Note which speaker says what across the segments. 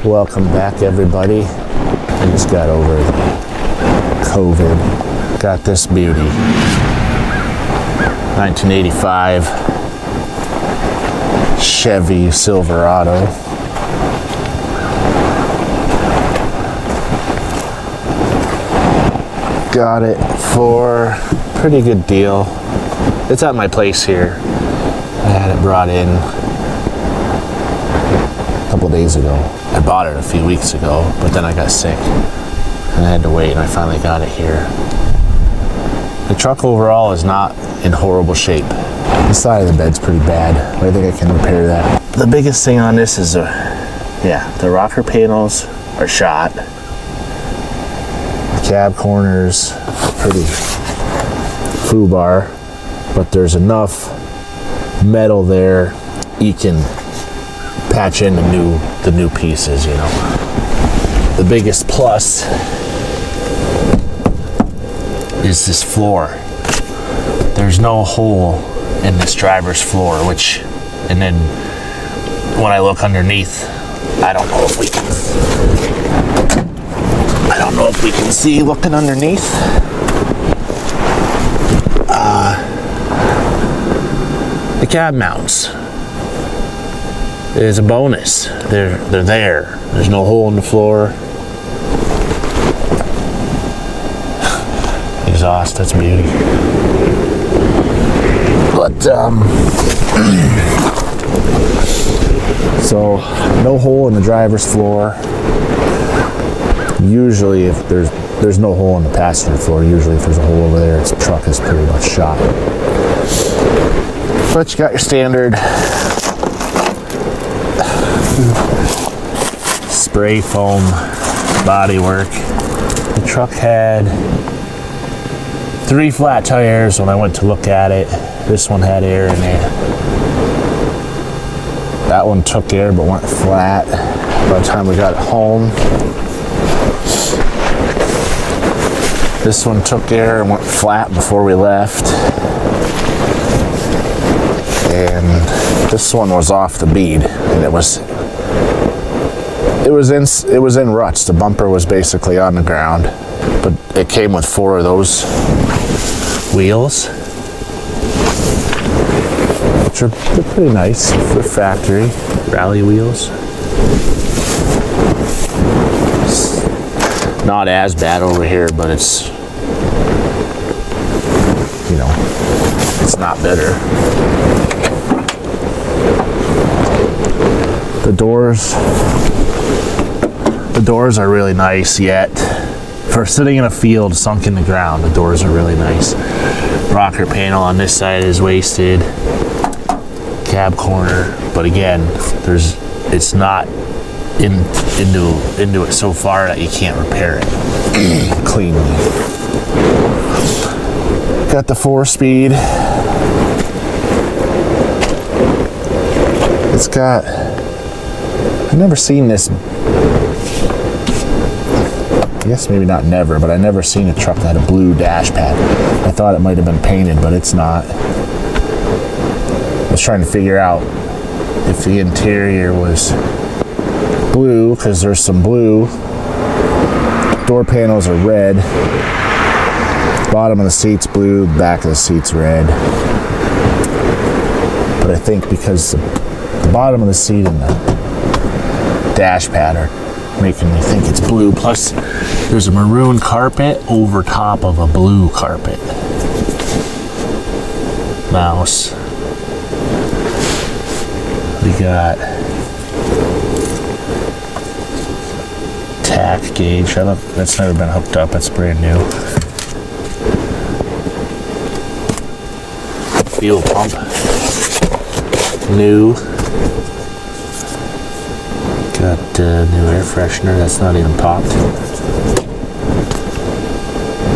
Speaker 1: Welcome back, everybody. I just got over COVID. Got this beauty. 1985 Chevy Silverado. Got it for a pretty good deal. It's at my place here. I had it brought in a couple days ago. I bought it a few weeks ago, but then I got sick and I had to wait, and I finally got it here. The truck overall is not in horrible shape. The side of the bed's pretty bad, but I think I can repair that. The biggest thing on this is the rocker panels are shot. The cab corners pretty foobar, but there's enough metal there you can patch in the new pieces, you know. The biggest plus is this floor. There's no hole in this driver's floor, and then when I look underneath, I don't know if we can see looking underneath. The cab mounts is a bonus. They're there. There's no hole in the floor. Exhaust, that's beauty. But so no hole in the driver's floor. Usually if there's no hole in the passenger floor, usually if there's a hole over there, the truck is pretty much shot. But you got your standard spray foam bodywork. The truck had 3 flat tires when I went to look at it. This one had air in it. That one took air but went flat by the time we got it home. This one took air and went flat before we left. And this one was off the bead, and it was in ruts. The bumper was basically on the ground, but it came with 4 of those wheels, which are pretty nice for factory rally wheels. It's not as bad over here, but it's, you know, it's not better. The doors are really nice yet. For sitting in a field sunk in the ground, the doors are really nice. Rocker panel on this side is wasted. Cab corner, but again, it's not into it so far that you can't repair it cleanly. Got the 4-speed. It's got, I've never seen this, I guess maybe not never, but I never seen a truck that had a blue dash pad. I thought it might have been painted, but it's not. I was trying to figure out if the interior was blue, because there's some blue. Door panels are red. Bottom of the seat's blue, back of the seat's red. But I think because the bottom of the seat and the dash pad are making me think it's blue. Plus, there's a maroon carpet over top of a blue carpet. Mouse. We got tack gauge. That's never been hooked up. That's brand new. Fuel pump. New. Got new air freshener. That's not even popped.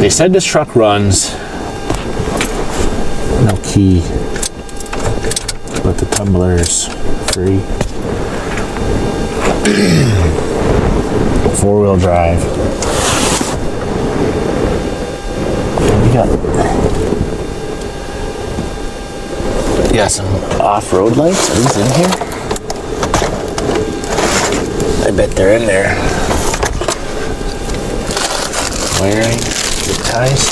Speaker 1: They said this truck runs. No key. But the tumbler's free. 4-wheel drive. We got some off-road lights. Are these in here? I bet they're in there. Wiring, zip ties.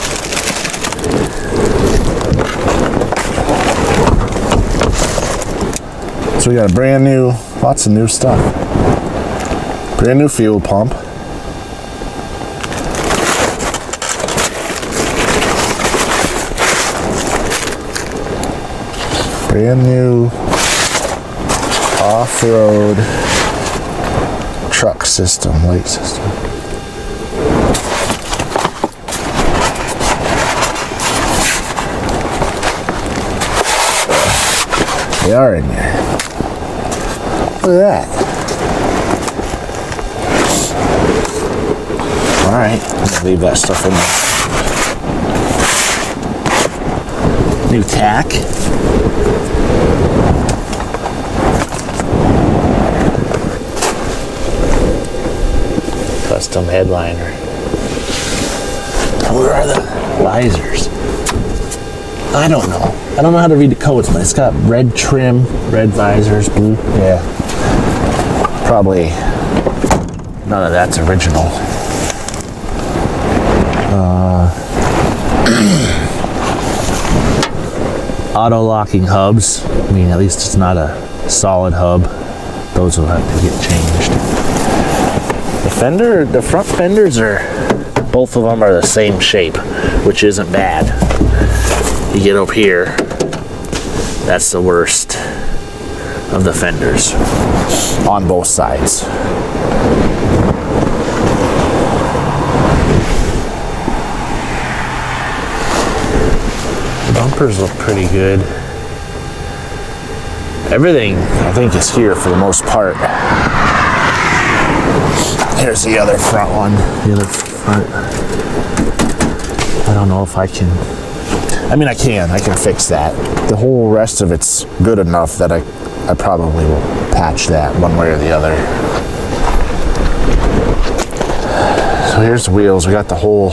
Speaker 1: So we got a brand new, lots of new stuff. Brand new fuel pump. Brand new off-road truck system, light system. They are in there. Look at that. Alright, I'm gonna leave that stuff in there. New tack. Custom headliner. Where are the visors? I don't know. I don't know how to read the codes, but it's got red trim, red visors, blue. Yeah. Probably none of that's original. Auto locking hubs. I mean, at least it's not a solid hub. Those will have to get changed. The front fenders both of them are the same shape, which isn't bad. You get up here, that's the worst of the fenders on both sides. The bumpers look pretty good. Everything, I think, is here for the most part. Here's the other front one. The other front. I don't know if I can. I mean, I can fix that. The whole rest of it's good enough that I probably will patch that one way or the other. So here's the wheels. We got the whole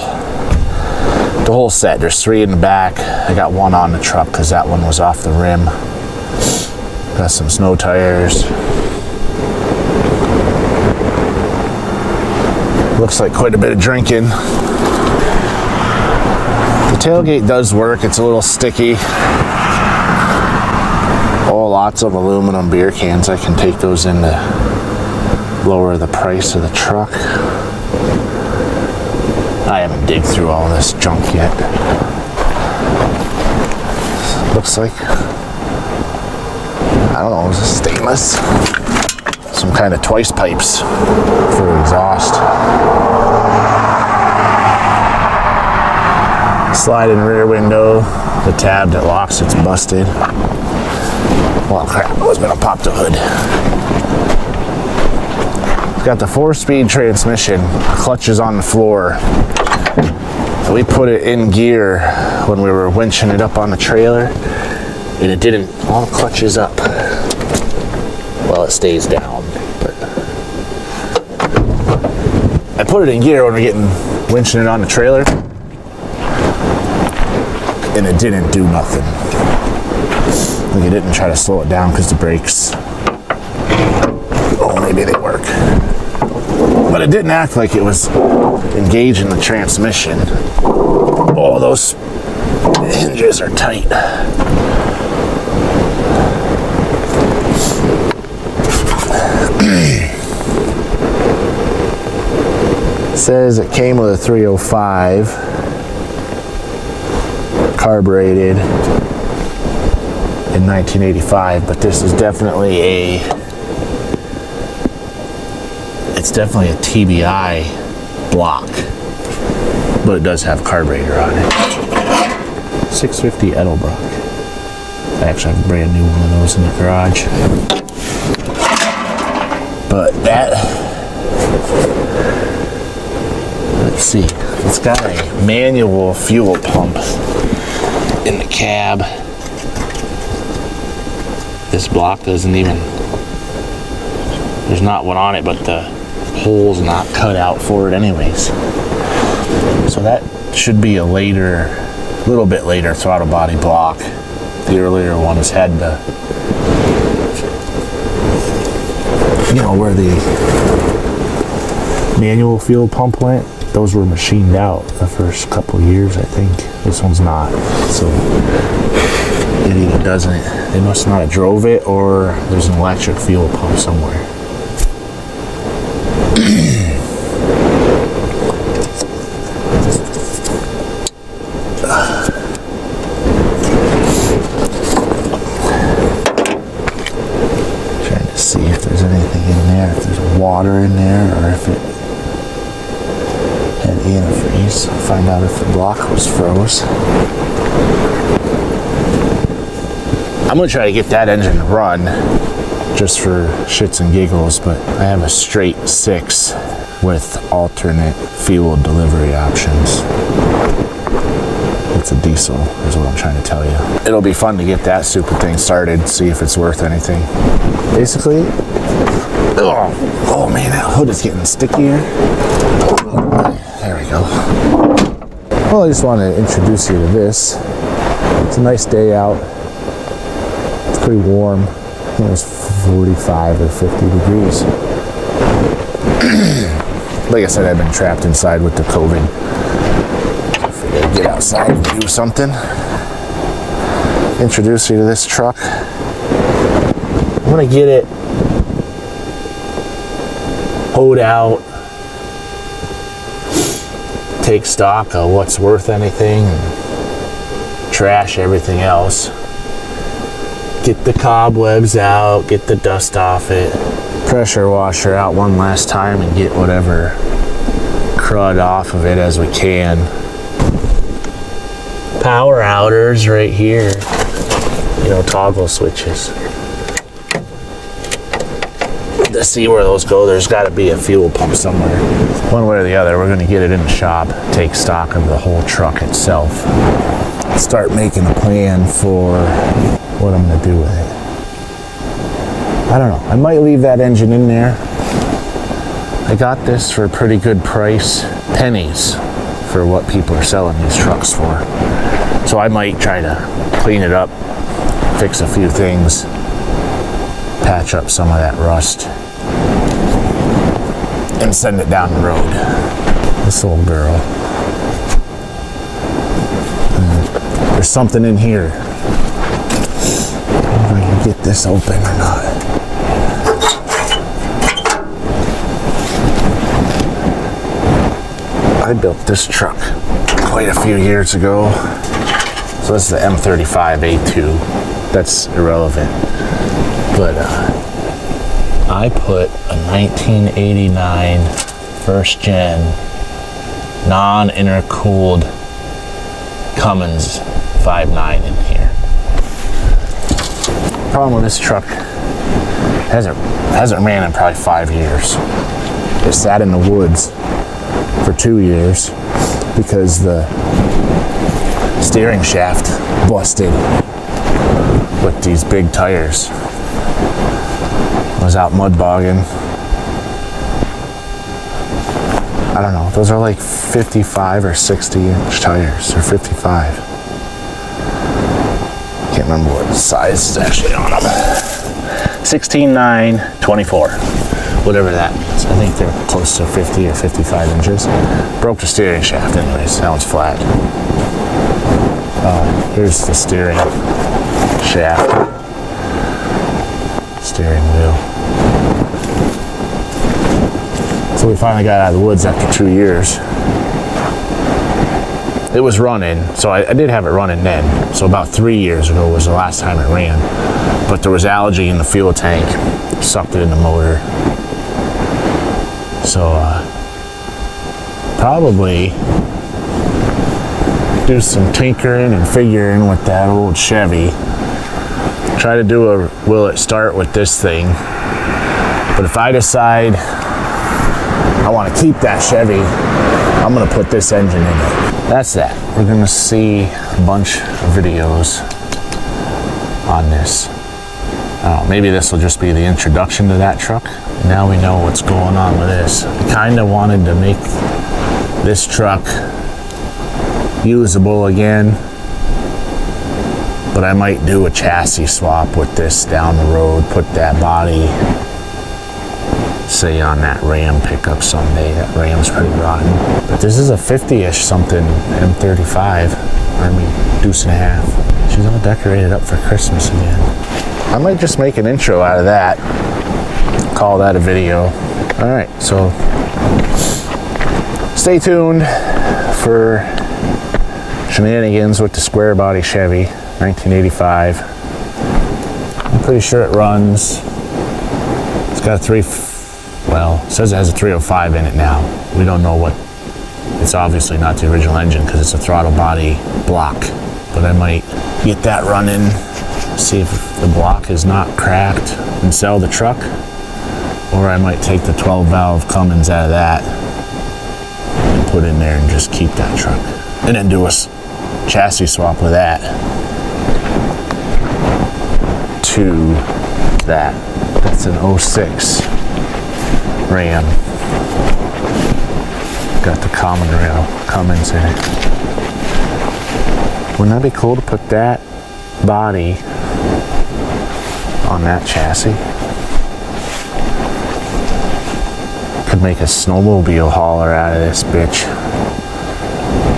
Speaker 1: set. There's 3 in the back. I got 1 on the truck because that one was off the rim. Got some snow tires. Looks like quite a bit of drinking. The tailgate does work. It's a little sticky. Oh, lots of aluminum beer cans. I can take those in to lower the price of the truck. I haven't digged through all this junk yet. Looks like, I don't know, is this stainless? Some kind of twice pipes for exhaust. Sliding rear window. The tab that locks it's busted. Well, crap, I was gonna pop the hood. It's got the 4-speed transmission. Clutch is on the floor. We put it in gear when we were winching it up on the trailer, and it didn't. All the clutch is up. Well, it stays down, but I put it in gear when we're winching it on the trailer, and it didn't do nothing. Like, it didn't try to slow it down because the brakes, oh, maybe they work. But it didn't act like it was engaging the transmission. Oh, those hinges are tight. It says it came with a 305, carbureted in 1985, but this is definitely it's definitely a TBI block, but it does have carburetor on it. 650 Edelbrock. I actually have a brand new one of those in the garage. But that, let's see, it's got a manual fuel pump in the cab. This block doesn't even, there's not one on it, but the hole's not cut out for it anyways. So that should be a little bit later throttle body block. The earlier ones had the, you know, where the manual fuel pump went, those were machined out the first couple years, I think. This one's not, so it either doesn't, they must not have drove it, or there's an electric fuel pump somewhere. Trying to see if there's anything in there, if there's water in there, or if it had antifreeze. Find out if the block was froze. I'm gonna try to get that engine to run just for shits and giggles, but I have a straight 6 with alternate fuel delivery options. It's a diesel, is what I'm trying to tell you. It'll be fun to get that stupid thing started, see if it's worth anything. Basically, oh man, that hood is getting stickier. There we go. Well, I just want to introduce you to this. It's a nice day out. It's pretty warm. I think it was 45 or 50 degrees. Like I said, I've been trapped inside with the COVID. I figured I'd get outside and do something. Introduce you to this truck. I'm gonna get it hoed out, take stock of what's worth anything, and trash everything else. Get the cobwebs out, get the dust off it, pressure washer out one last time and get whatever crud off of it as we can. Power outers right here, you know, toggle switches. To see where those go, there's got to be a fuel pump somewhere. One way or the other, we're going to get it in the shop, take stock of the whole truck itself, start making a plan for what I'm going to do with it. I don't know. I might leave that engine in there. I got this for a pretty good price, pennies for what people are selling these trucks for. So I might try to clean it up, fix a few things, patch up some of that rust, and send it down the road. This old girl. There's something in here. I don't know if I can get this open or not. I built this truck quite a few years ago. So this is the M35A2. That's irrelevant. But I put a 1989 first gen non-intercooled Cummins 5.9 in here. Problem with this truck, hasn't ran in probably 5 years. It sat in the woods for 2 years because the steering shaft busted with these big tires. I was out mud bogging. I don't know, those are like 55 or 60 inch tires, or 55. Can't remember what size is actually on them. 16.9, 24, whatever that means. I think they're close to 50 or 55 inches. Broke the steering shaft anyways, now it's flat. Here's the steering shaft, steering wheel. So we finally got out of the woods after 2 years. It was running, so I did have it running then. So about 3 years ago was the last time it ran. But there was algae in the fuel tank, sucked it in the motor. So probably do some tinkering and figuring with that old Chevy. Try to do a will it start with this thing. But if I decide I want to keep that Chevy, I'm going to put this engine in it. That's that. We're going to see a bunch of videos on this. Maybe this will just be the introduction to that truck. Now we know what's going on with this. I kind of wanted to make this truck usable again, but I might do a chassis swap with this down the road, put that body say on that Ram pickup someday. That Ram's pretty rotten. But this is a 50-ish something M35 Army deuce and a half. She's all decorated up for Christmas again. I might just make an intro out of that. Call that a video. All right, so stay tuned for shenanigans with the square body Chevy 1985. I'm pretty sure it runs. It's got a it says it has a 305 in it now. We don't know what. It's obviously not the original engine because it's a throttle body block. But I might get that running, see if the block is not cracked, and sell the truck. Or I might take the 12 valve Cummins out of that and put in there and just keep that truck. And then do a chassis swap with that to that. That's an 06 Ram. Got the Cummins in it. Wouldn't that be cool to put that body on that chassis? Could make a snowmobile hauler out of this bitch.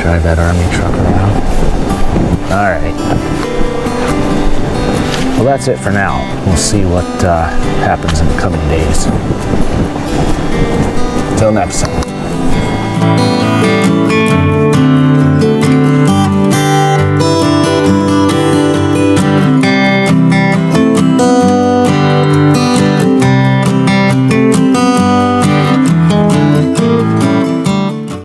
Speaker 1: Drive that Army truck around. Alright. Well, that's it for now. We'll see what happens in the coming days. Till next time.